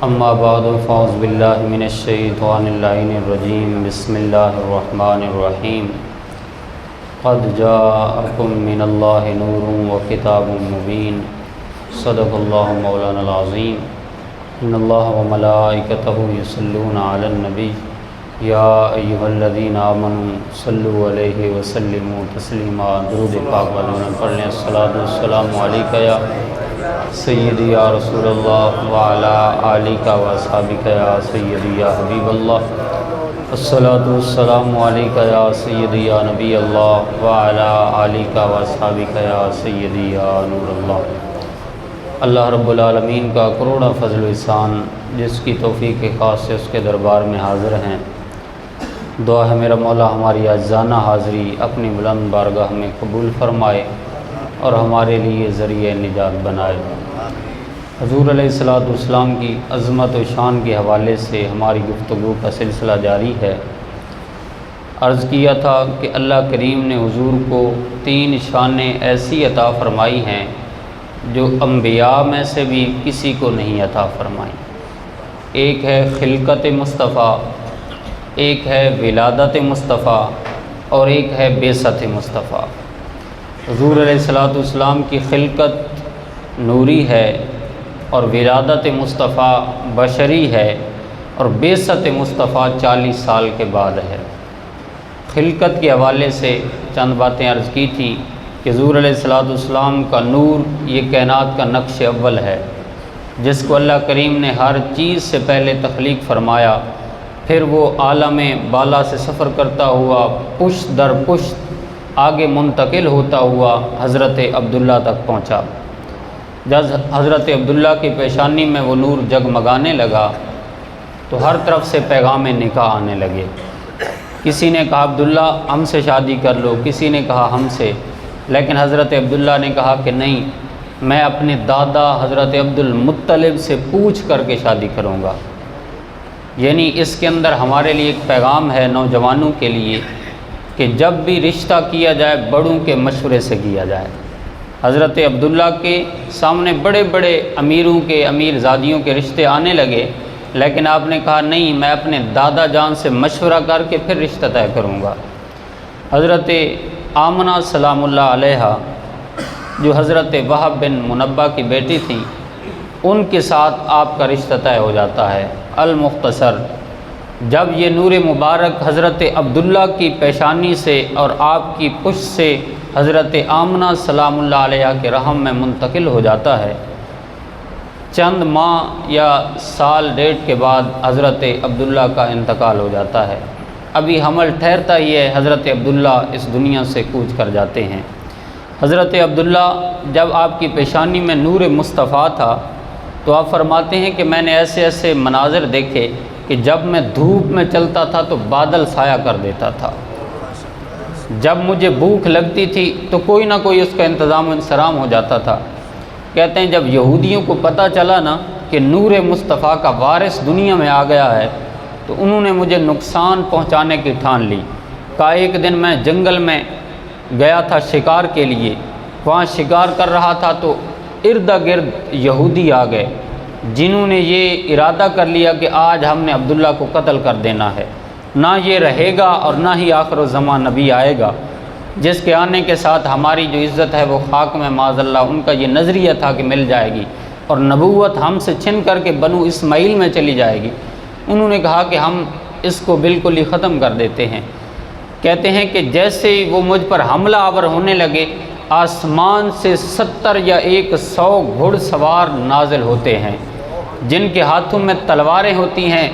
اما بعد فاعوذ باللہ من الشیطان اللعین الرجیم بسم اللہ الرحمن الرحیم قد جاءکم من اللہ نور وکتاب مبین صدق اللہ مولانا العظیم ان اللہ وملائکتہ یصلون علی النبی یا ایہا الذین آمنوا صلوا علیہ وسلموا تسلیما درود پاک والوں پڑھ لیں الصلاۃ والسلام علیکہ یا سیدی یا رسول اللہ وعلا آلکہ واصحابکہ یا سیدی یا حبیب اللہ الصلاۃ والسلام علیکہ یا سیدی یا نبی اللہ وعلا آلکہ واصحابکہ یا سیدی یا نور اللہ۔ اللہ رب العالمین کا کروڑا فضل و احسان جس کی توفیق خاص سے اس کے دربار میں حاضر ہیں۔ دعا ہے میرا مولا ہماری عاجزانہ حاضری اپنی بلند بارگاہ میں قبول فرمائے اور ہمارے لیے ذریعہ نجات بنائے۔ حضور علیہ الصلوۃ والسلام کی عظمت و شان کے حوالے سے ہماری گفتگو کا سلسلہ جاری ہے۔ عرض کیا تھا کہ اللہ کریم نے حضور کو 3 شانیں ایسی عطا فرمائی ہیں جو انبیاء میں سے بھی کسی کو نہیں عطا فرمائی۔ ایک ہے خلقت مصطفیٰ، ایک ہے ولادت مصطفیٰ اور ایک ہے بعثت مصطفیٰ۔ حضور علیہ الصلوۃ والسلام کی خلقت نوری ہے اور ولادت مصطفیٰ بشری ہے اور بعثت مصطفیٰ 40 سال کے بعد ہے۔ خلقت کے حوالے سے چند باتیں عرض کی تھیں کہ حضور علیہ الصلوۃ والسلام کا نور یہ کائنات کا نقش اول ہے جس کو اللہ کریم نے ہر چیز سے پہلے تخلیق فرمایا، پھر وہ عالم بالا سے سفر کرتا ہوا پشت در پشت آگے منتقل ہوتا ہوا حضرت عبداللہ تک پہنچا۔ جب حضرت عبداللہ کی پیشانی میں وہ نور جگمگانے لگا تو ہر طرف سے پیغام نکاح آنے لگے۔ کسی نے کہا عبداللہ ہم سے شادی کر لو، کسی نے کہا ہم سے، لیکن حضرت عبداللہ نے کہا کہ نہیں، میں اپنے دادا حضرت عبدالمطلب سے پوچھ کر کے شادی کروں گا۔ یعنی اس کے اندر ہمارے لیے ایک پیغام ہے نوجوانوں کے لیے کہ جب بھی رشتہ کیا جائے بڑوں کے مشورے سے کیا جائے۔ حضرت عبداللہ کے سامنے بڑے بڑے امیروں کے امیر زادیوں کے رشتے آنے لگے، لیکن آپ نے کہا نہیں، میں اپنے دادا جان سے مشورہ کر کے پھر رشتہ طے کروں گا۔ حضرت آمنہ سلام اللہ علیہا جو حضرت وہب بن منبہ کی بیٹی تھیں، ان کے ساتھ آپ کا رشتہ طے ہو جاتا ہے۔ المختصر، جب یہ نور مبارک حضرت عبداللہ کی پیشانی سے اور آپ کی پشت سے حضرت آمنہ سلام اللہ علیہ کے رحم میں منتقل ہو جاتا ہے، چند ماہ یا سال ڈیڑھ کے بعد حضرت عبداللہ کا انتقال ہو جاتا ہے۔ ابھی حمل ٹھہرتا ہی ہے، حضرت عبداللہ اس دنیا سے کوچ کر جاتے ہیں۔ حضرت عبداللہ جب آپ کی پیشانی میں نور مصطفیٰ تھا تو آپ فرماتے ہیں کہ میں نے ایسے ایسے مناظر دیکھے کہ جب میں دھوپ میں چلتا تھا تو بادل سایہ کر دیتا تھا، جب مجھے بھوک لگتی تھی تو کوئی نہ کوئی اس کا انتظام و انصرام ہو جاتا تھا۔ کہتے ہیں جب یہودیوں کو پتہ چلا نا کہ نور مصطفیٰ کا وارث دنیا میں آ گیا ہے تو انہوں نے مجھے نقصان پہنچانے کی ٹھان لی۔ کہا ایک دن میں جنگل میں گیا تھا شکار کے لیے، وہاں شکار کر رہا تھا تو ارد گرد یہودی آ گئے جنہوں نے یہ ارادہ کر لیا کہ آج ہم نے عبداللہ کو قتل کر دینا ہے، نہ یہ رہے گا اور نہ ہی آخر الزمان نبی آئے گا جس کے آنے کے ساتھ ہماری جو عزت ہے وہ خاک میں معاذ اللہ۔ ان کا یہ نظریہ تھا کہ مل جائے گی اور نبوت ہم سے چھن کر کے بنو اسماعیل میں چلی جائے گی۔ انہوں نے کہا کہ ہم اس کو بالکل ہی ختم کر دیتے ہیں۔ کہتے ہیں کہ جیسے ہی وہ مجھ پر حملہ آور ہونے لگے، آسمان سے 70 یا 100 گھڑ سوار نازل ہوتے ہیں جن کے ہاتھوں میں تلواریں ہوتی ہیں،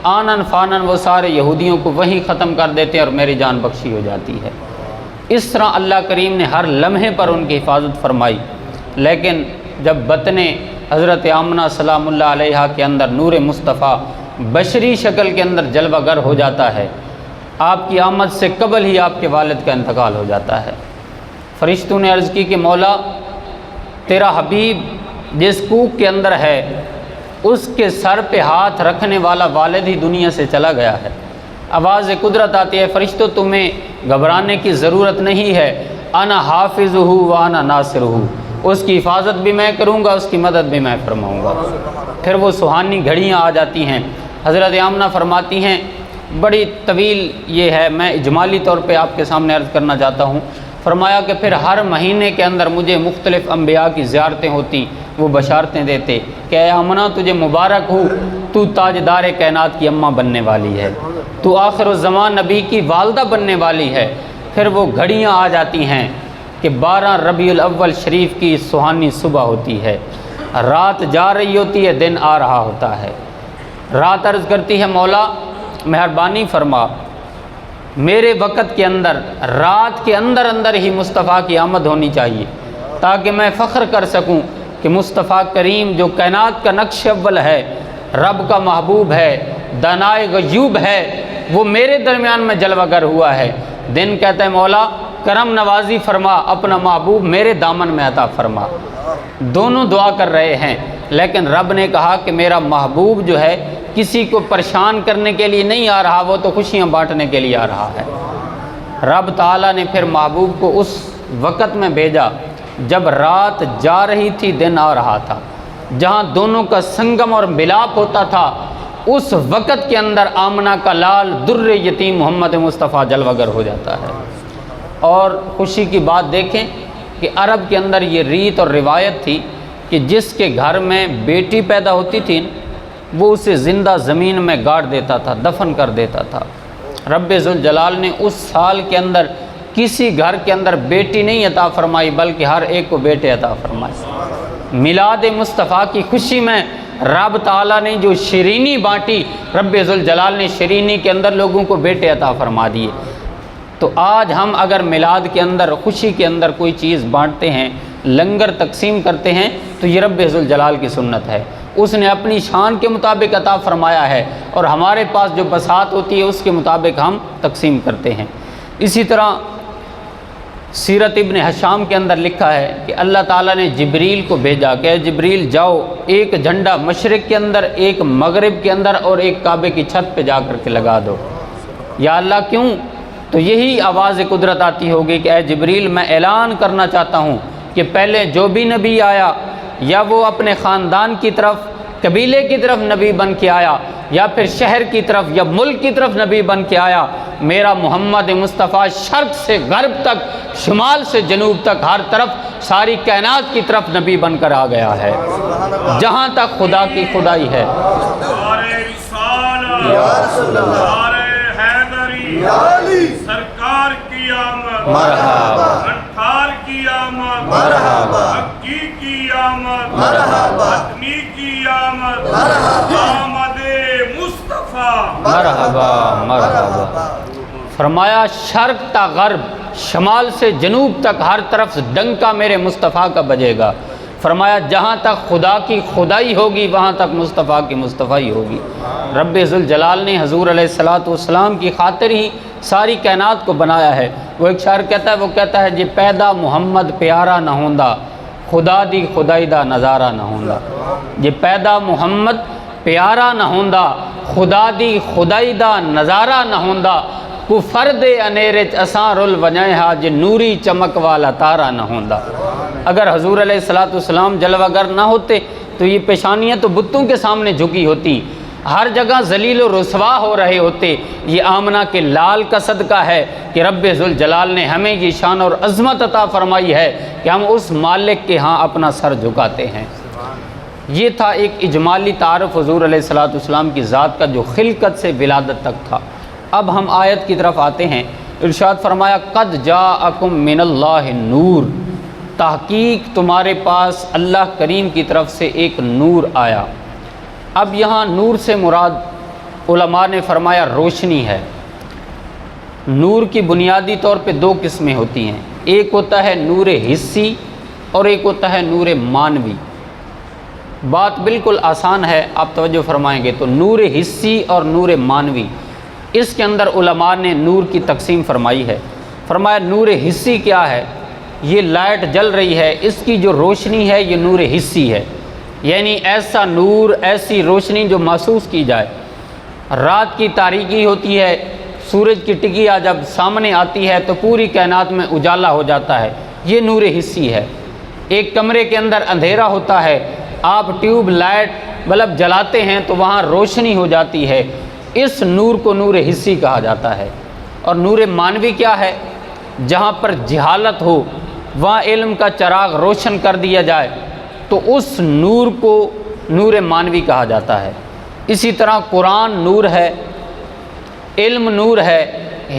آنن فانن وہ سارے یہودیوں کو وہیں ختم کر دیتے ہیں اور میری جان بخشی ہو جاتی ہے۔ اس طرح اللہ کریم نے ہر لمحے پر ان کی حفاظت فرمائی۔ لیکن جب بطن حضرت آمنہ سلام اللہ علیہا کے اندر نور مصطفیٰ بشری شکل کے اندر جلوہ گر ہو جاتا ہے، آپ کی آمد سے قبل ہی آپ کے والد کا انتقال ہو جاتا ہے۔ فرشتوں نے عرض کی کہ مولا تیرا حبیب جس کوکھ کے اندر ہے اس کے سر پہ ہاتھ رکھنے والا والد ہی دنیا سے چلا گیا ہے۔ آواز قدرت آتی ہے فرشتوں تمہیں گھبرانے کی ضرورت نہیں ہے، انا حافظہ وانا ناصرہ، اس کی حفاظت بھی میں کروں گا، اس کی مدد بھی میں فرماؤں گا۔ پھر وہ سہانی گھڑیاں آ جاتی ہیں۔ حضرت آمنہ فرماتی ہیں، بڑی طویل یہ ہے، میں اجمالی طور پہ آپ کے سامنے عرض کرنا چاہتا ہوں۔ فرمایا کہ پھر ہر مہینے کے اندر مجھے مختلف انبیاء کی زیارتیں ہوتی، وہ بشارتیں دیتے کہ اے آمنہ تجھے مبارک ہو، تو تاجدار کائنات کی اماں بننے والی ہے، تو آخر الزمان نبی کی والدہ بننے والی ہے۔ پھر وہ گھڑیاں آ جاتی ہیں کہ 12 ربیع الاول شریف کی سہانی صبح ہوتی ہے، رات جا رہی ہوتی ہے، دن آ رہا ہوتا ہے۔ رات عرض کرتی ہے مولا مہربانی فرما، میرے وقت کے اندر، رات کے اندر اندر ہی مصطفیٰ کی آمد ہونی چاہیے، تاکہ میں فخر کر سکوں کہ مصطفیٰ کریم جو کائنات کا نقش اول ہے، رب کا محبوب ہے، دانائے غیوب ہے، وہ میرے درمیان میں جلوہ گر ہوا ہے۔ دن کہتا ہے مولا کرم نوازی فرما، اپنا محبوب میرے دامن میں عطا فرما۔ دونوں دعا کر رہے ہیں، لیکن رب نے کہا کہ میرا محبوب جو ہے کسی کو پریشان کرنے کے لیے نہیں آ رہا، وہ تو خوشیاں بانٹنے کے لیے آ رہا ہے۔ رب تعالیٰ نے پھر محبوب کو اس وقت میں بھیجا جب رات جا رہی تھی، دن آ رہا تھا، جہاں دونوں کا سنگم اور ملاپ ہوتا تھا، اس وقت کے اندر آمنہ کا لال در یتیم محمد مصطفیٰ جلوہ گر ہو جاتا ہے۔ اور خوشی کی بات دیکھیں کہ عرب کے اندر یہ ریت اور روایت تھی کہ جس کے گھر میں بیٹی پیدا ہوتی تھی وہ اسے زندہ زمین میں گاڑ دیتا تھا، دفن کر دیتا تھا۔ رب ذوالجلال نے اس سال کے اندر کسی گھر کے اندر بیٹی نہیں عطا فرمائی، بلکہ ہر ایک کو بیٹے عطا فرمائے۔ میلاد مصطفیٰ کی خوشی میں رب تعالیٰ نے جو شیرینی بانٹی، رب ذوالجلال نے شیرینی کے اندر لوگوں کو بیٹے عطا فرما دیے۔ تو آج ہم اگر میلاد کے اندر، خوشی کے اندر کوئی چیز بانٹتے ہیں، لنگر تقسیم کرتے ہیں، تو یہ رب ذوالجلال کی سنت ہے، اس نے اپنی شان کے مطابق عطا فرمایا ہے، اور ہمارے پاس جو بساط ہوتی ہے اس کے مطابق ہم تقسیم کرتے ہیں۔ اسی طرح سیرت ابن حشام کے اندر لکھا ہے کہ اللہ تعالیٰ نے جبریل کو بھیجا کہ اے جبریل جاؤ، ایک جھنڈا مشرق کے اندر، ایک مغرب کے اندر، اور ایک کعبے کی چھت پہ جا کر کے لگا دو۔ یا اللہ کیوں؟ تو یہی آواز قدرت آتی ہوگی کہ اے جبریل میں اعلان کرنا چاہتا ہوں کہ پہلے جو بھی نبی آیا، یا وہ اپنے خاندان کی طرف، قبیلے کی طرف نبی بن کے آیا، یا پھر شہر کی طرف یا ملک کی طرف نبی بن کے آیا، میرا محمد مصطفیٰ شرق سے غرب تک، شمال سے جنوب تک، ہر طرف ساری کائنات کی طرف نبی بن کر آ گیا ہے، جہاں تک خدا کی خدائی ہے۔ سرکار کی آمد، مرحبا، انٹھار کی آمد، مرحبا، مکی کی آمد، مرحبا، حتمی کی آمد، آمد مصطفیٰ، مرحبا مرحبا۔ فرمایا شرق تا غرب، شمال سے جنوب تک، ہر طرف ڈنکا میرے مصطفیٰ کا بجے گا۔ فرمایا جہاں تک خدا کی خدائی ہوگی وہاں تک مصطفیٰ کی مصطفیٰ ہوگی۔ رب ذوالجلال نے حضور علیہ الصلوۃ کی خاطر ہی ساری کائنات کو بنایا ہے۔ وہ ایک شاعر کہتا ہے، وہ کہتا ہے جی پیدا محمد پیارا نہ ہوندا، خدا دی خدائی دا نظارہ نہ ہوندا۔ جی پیدا محمد پیارا نہ ہوندا، خدا دی خدائی دا نظارہ نہ ہوندا، کو فرد انیرے اساں رل ونجائے ہا جی نوری چمک والا تارا نہ ہوندا۔ اگر حضور علیہ السلام جلوہ گر نہ ہوتے تو یہ پیشانیاں تو بتوں کے سامنے جھکی ہوتی، ہر جگہ ذلیل و رسوا ہو رہے ہوتے۔ یہ آمنہ کے لال کا صدقہ ہے کہ رب ذوالجلال نے ہمیں یہ شان اور عظمت عطا فرمائی ہے کہ ہم اس مالک کے ہاں اپنا سر جھکاتے ہیں۔ یہ تھا ایک اجمالی تعارف حضور علیہ السلام کی ذات کا جو خلقت سے ولادت تک تھا۔ اب ہم آیت کی طرف آتے ہیں۔ ارشاد فرمایا قد جاءکم من اللہ نور، تحقیق تمہارے پاس اللہ کریم کی طرف سے ایک نور آیا۔ اب یہاں نور سے مراد علماء نے فرمایا روشنی ہے۔ نور کی بنیادی طور پہ دو قسمیں ہوتی ہیں، ایک ہوتا ہے نور حسی اور ایک ہوتا ہے نور مانوی۔ بات بالکل آسان ہے، آپ توجہ فرمائیں گے تو نور حسی اور نور مانوی، اس کے اندر علماء نے نور کی تقسیم فرمائی ہے۔ فرمایا نور حسی کیا ہے؟ یہ لائٹ جل رہی ہے، اس کی جو روشنی ہے یہ نور حسی ہے، یعنی ایسا نور، ایسی روشنی جو محسوس کی جائے۔ رات کی تاریکی ہوتی ہے، سورج کی ٹکیا جب سامنے آتی ہے تو پوری کائنات میں اجالا ہو جاتا ہے، یہ نور حسی ہے۔ ایک کمرے کے اندر اندھیرا ہوتا ہے، آپ ٹیوب لائٹ بلب جلاتے ہیں تو وہاں روشنی ہو جاتی ہے، اس نور کو نور حسی کہا جاتا ہے۔ اور نور مانوی کیا ہے؟ جہاں پر جہالت ہو وہاں علم کا چراغ روشن کر دیا جائے تو اس نور کو نور مانوی کہا جاتا ہے۔ اسی طرح قرآن نور ہے، علم نور ہے،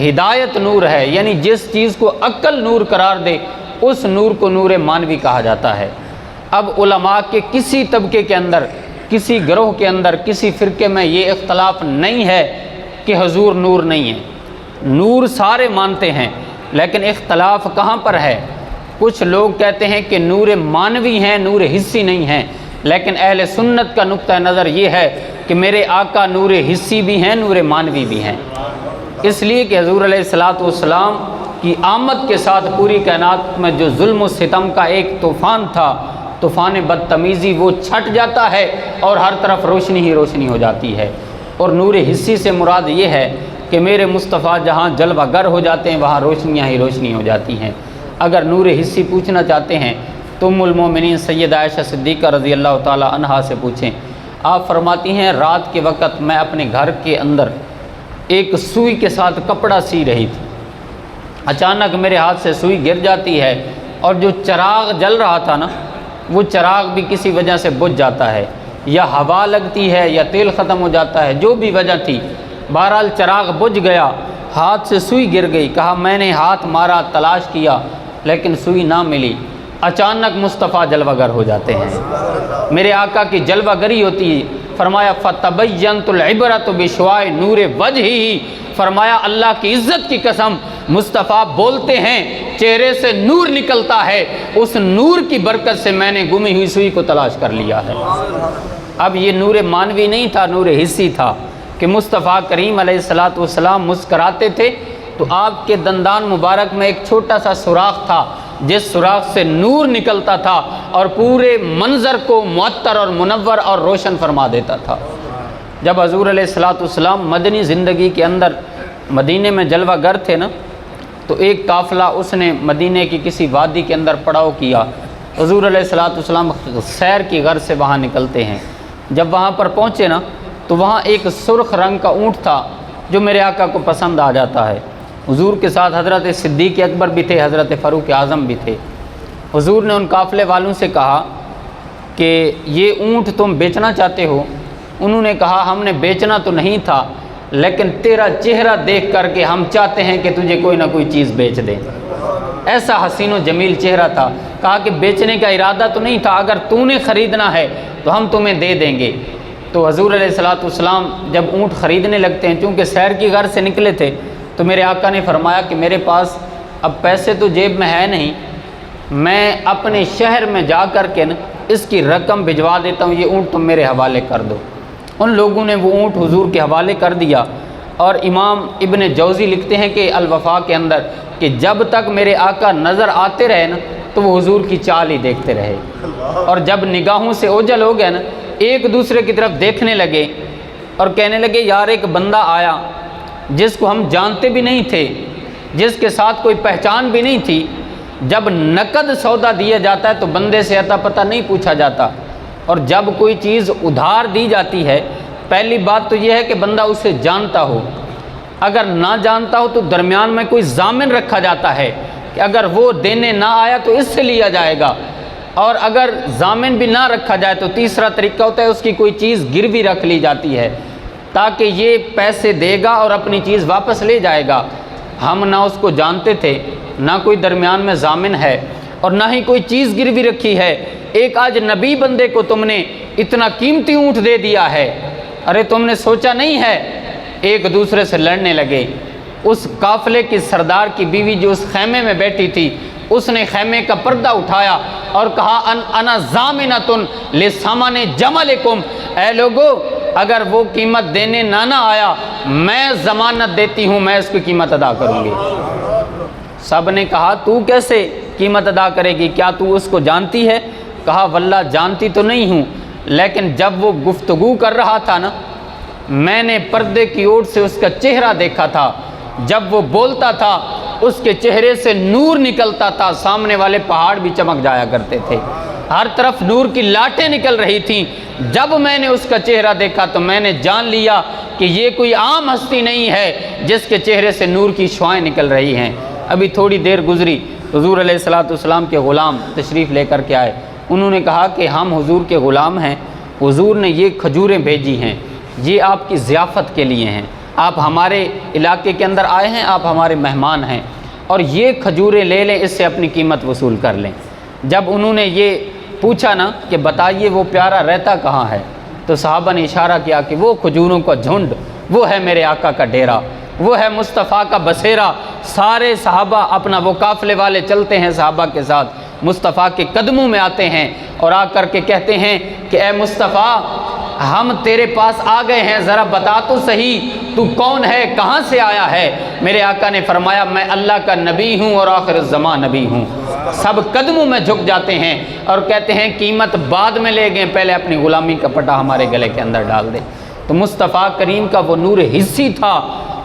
ہدایت نور ہے، یعنی جس چیز کو عقل نور قرار دے اس نور کو نور مانوی کہا جاتا ہے۔ اب علماء کے کسی طبقے کے اندر، کسی گروہ کے اندر، کسی فرقے میں یہ اختلاف نہیں ہے کہ حضور نور نہیں ہے، نور سارے مانتے ہیں، لیکن اختلاف کہاں پر ہے؟ کچھ لوگ کہتے ہیں کہ نور مانوی ہیں، نور حسی نہیں ہیں، لیکن اہل سنت کا نقطہ نظر یہ ہے کہ میرے آقا نور حسی بھی ہیں، نور مانوی بھی ہیں، اس لیے کہ حضور علیہ الصلاۃ والسلام کی آمد کے ساتھ پوری کائنات میں جو ظلم و ستم کا ایک طوفان تھا، طوفان بدتمیزی، وہ چھٹ جاتا ہے اور ہر طرف روشنی ہی روشنی ہو جاتی ہے۔ اور نور حسی سے مراد یہ ہے کہ میرے مصطفیٰ جہاں جلوہ گر ہو جاتے ہیں وہاں روشنیاں ہی روشنی ہو جاتی ہیں۔ اگر نور حسی پوچھنا چاہتے ہیں تو ام المومنین سیدہ عائشہ صدیقہ رضی اللہ تعالی عنہا سے پوچھیں۔ آپ فرماتی ہیں رات کے وقت میں اپنے گھر کے اندر ایک سوئی کے ساتھ کپڑا سی رہی تھی، اچانک میرے ہاتھ سے سوئی گر جاتی ہے اور جو چراغ جل رہا تھا نا وہ چراغ بھی کسی وجہ سے بجھ جاتا ہے، یا ہوا لگتی ہے یا تیل ختم ہو جاتا ہے، جو بھی وجہ تھی، بہرحال چراغ بجھ گیا، ہاتھ سے سوئی گر گئی۔ کہا میں نے ہاتھ مارا، تلاش کیا لیکن سوئی نہ ملی۔ اچانک مصطفیٰ جلوہ گر ہو جاتے ہیں، میرے آقا کی جلوہ گری ہوتی ہے۔ فرمایا فتبینت العبرۃ بشعاع نور وجہہ، فرمایا اللہ کی عزت کی قسم مصطفیٰ بولتے ہیں چہرے سے نور نکلتا ہے، اس نور کی برکت سے میں نے گمی ہوئی سوئی کو تلاش کر لیا ہے۔ اب یہ نور مانوی نہیں تھا، نور حسی تھا کہ مصطفیٰ کریم علیہ الصلاۃ والسلام مسکراتے تھے تو آپ کے دندان مبارک میں ایک چھوٹا سا سوراخ تھا جس سوراخ سے نور نکلتا تھا اور پورے منظر کو معطر اور منور اور روشن فرما دیتا تھا۔ جب حضور علیہ الصلاۃ والسلام مدنی زندگی کے اندر مدینے میں جلوہ گر تھے نا تو ایک قافلہ اس نے مدینے کی کسی وادی کے اندر پڑاؤ کیا۔ حضور علیہ الصلاۃ والسلام سیر کی غرض سے وہاں نکلتے ہیں، جب وہاں پر پہنچے نا تو وہاں ایک سرخ رنگ کا اونٹ تھا جو میرے آقا کو پسند آ جاتا ہے۔ حضور کے ساتھ حضرت صدیق اکبر بھی تھے، حضرت فاروق اعظم بھی تھے۔ حضور نے ان قافلے والوں سے کہا کہ یہ اونٹ تم بیچنا چاہتے ہو؟ انہوں نے کہا ہم نے بیچنا تو نہیں تھا لیکن تیرا چہرہ دیکھ کر کے ہم چاہتے ہیں کہ تجھے کوئی نہ کوئی چیز بیچ دیں۔ ایسا حسین و جمیل چہرہ تھا۔ کہا کہ بیچنے کا ارادہ تو نہیں تھا، اگر تو نے خریدنا ہے تو ہم تمہیں دے دیں گے۔ تو حضور علیہ الصلاۃ والسلام جب اونٹ خریدنے لگتے ہیں، چونکہ سیر کی غرض سے نکلے تھے، تو میرے آقا نے فرمایا کہ میرے پاس اب پیسے تو جیب میں ہے نہیں، میں اپنے شہر میں جا کر کے نا اس کی رقم بھجوا دیتا ہوں، یہ اونٹ تم میرے حوالے کر دو۔ ان لوگوں نے وہ اونٹ حضور کے حوالے کر دیا۔ اور امام ابن جوزی لکھتے ہیں کہ الوفا کے اندر کہ جب تک میرے آقا نظر آتے رہے نا تو وہ حضور کی چال ہی دیکھتے رہے، اور جب نگاہوں سے اوجھل ہو گئے نا ایک دوسرے کی طرف دیکھنے لگے اور کہنے لگے یار ایک بندہ آیا جس کو ہم جانتے بھی نہیں تھے، جس کے ساتھ کوئی پہچان بھی نہیں تھی، جب نقد سودا دیا جاتا ہے تو بندے سے عطا پتہ نہیں پوچھا جاتا، اور جب کوئی چیز ادھار دی جاتی ہے پہلی بات تو یہ ہے کہ بندہ اسے جانتا ہو، اگر نہ جانتا ہو تو درمیان میں کوئی ضامن رکھا جاتا ہے کہ اگر وہ دینے نہ آیا تو اس سے لیا جائے گا، اور اگر ضامن بھی نہ رکھا جائے تو تیسرا طریقہ ہوتا ہے اس کی کوئی چیز گروی رکھ لی جاتی ہے تاکہ یہ پیسے دے گا اور اپنی چیز واپس لے جائے گا۔ ہم نہ اس کو جانتے تھے، نہ کوئی درمیان میں ضامن ہے اور نہ ہی کوئی چیز گروی رکھی ہے۔ ایک آج نبی بندے کو تم نے اتنا قیمتی اونٹ دے دیا ہے، ارے تم نے سوچا نہیں ہے؟ ایک دوسرے سے لڑنے لگے۔ اس قافلے کی سردار کی بیوی جو اس خیمے میں بیٹھی تھی اس نے خیمے کا پردہ اٹھایا اور کہا انا ضامنۃ لثمن جملکم، اے لوگو اگر وہ قیمت دینے نہ آیا میں ضمانت دیتی ہوں میں اس کی قیمت ادا کروں گی۔ سب نے کہا تو کیسے قیمت ادا کرے گی، کیا تو اس کو جانتی ہے؟ کہا واللہ جانتی تو نہیں ہوں، لیکن جب وہ گفتگو کر رہا تھا نا میں نے پردے کی اوٹ سے اس کا چہرہ دیکھا تھا، جب وہ بولتا تھا اس کے چہرے سے نور نکلتا تھا، سامنے والے پہاڑ بھی چمک جایا کرتے تھے، ہر طرف نور کی لاٹیں نکل رہی تھیں۔ جب میں نے اس کا چہرہ دیکھا تو میں نے جان لیا کہ یہ کوئی عام ہستی نہیں ہے جس کے چہرے سے نور کی شعائیں نکل رہی ہیں۔ ابھی تھوڑی دیر گزری، حضور علیہ السلام کے غلام تشریف لے کر کے آئے۔ انہوں نے کہا کہ ہم حضور کے غلام ہیں، حضور نے یہ کھجوریں بھیجی ہیں، یہ آپ کی ضیافت کے لیے ہیں، آپ ہمارے علاقے کے اندر آئے ہیں، آپ ہمارے مہمان ہیں، اور یہ کھجوریں لے لیں، اس سے اپنی قیمت وصول کر لیں۔ جب انہوں نے یہ پوچھا نا کہ بتائیے وہ پیارا رہتا کہاں ہے، تو صحابہ نے اشارہ کیا کہ وہ کھجوروں کا جھنڈ، وہ ہے میرے آقا کا ڈیرا، وہ ہے مصطفیٰ کا بسیرا۔ سارے صحابہ اپنا وہ قافلے والے چلتے ہیں صحابہ کے ساتھ، مصطفیٰ کے قدموں میں آتے ہیں اور آ کر کے کہتے ہیں کہ اے مصطفیٰ، ہم تیرے پاس آ گئے ہیں، ذرا بتا تو صحیح تو کون ہے، کہاں سے آیا ہے؟ میرے آقا نے فرمایا میں اللہ کا نبی ہوں اور آخر الزمان نبی ہوں۔ سب قدموں میں جھک جاتے ہیں اور کہتے ہیں قیمت بعد میں لے گئے، پہلے اپنی غلامی کا پٹا ہمارے گلے کے اندر ڈال دے۔ تو مصطفیٰ کریم کا وہ نور حسی تھا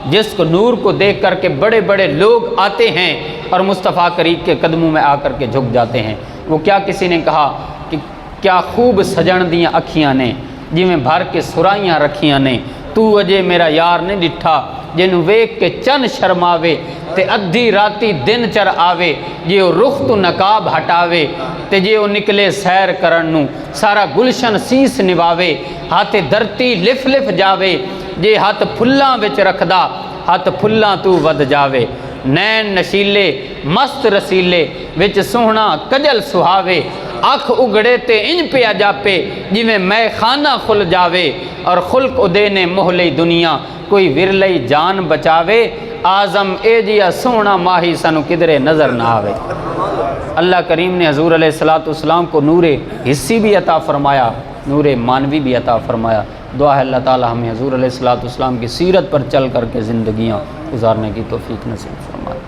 جس کو نور کو دیکھ کر کے بڑے بڑے لوگ آتے ہیں اور مصطفیٰ کریم کے قدموں میں آ کر کے جھک جاتے ہیں۔ وہ کیا کسی نے کہا کہ کیا خوب سجن دیاں اکھیاں نے جی میں بھر کے سرائیاں رکھیاں نے، تو اجے میرا یار نہیں ڈٹھا جنوں ویکھ کے چن شرماوے تے ادھی راتی دن چر آوے، جے او رخ تو نقاب ہٹاوے تے جے او نکلے سیر کرن نوں سارا گلشن سیس نواوے، ہاتھ دھرتی لف لف جاوے جے ہاتھ پھلاں وچ رکھدا ہاتھ پھلاں تو ود جاوے، نین نشیلے مست رسیلے وچ سوہنا کجل سہاوے، اکھ اگڑے تے انج پیا جاپے جویں میں خانہ کھل جاوے، اور خلق ادے نے محلئی دنیا کوئی ورلئی جان بچاوے، اعظم اے جیا سونا ماہی سانو کدرے نظر نہ آوے۔ اللہ کریم نے حضور علیہ السلام کو نور حسی بھی عطا فرمایا، نور مانوی بھی عطا فرمایا۔ دعا ہے اللہ تعالی ہمیں حضور علیہ السلام کی سیرت پر چل کر کے زندگیاں گزارنے کی توفیق نصیب فرمائے۔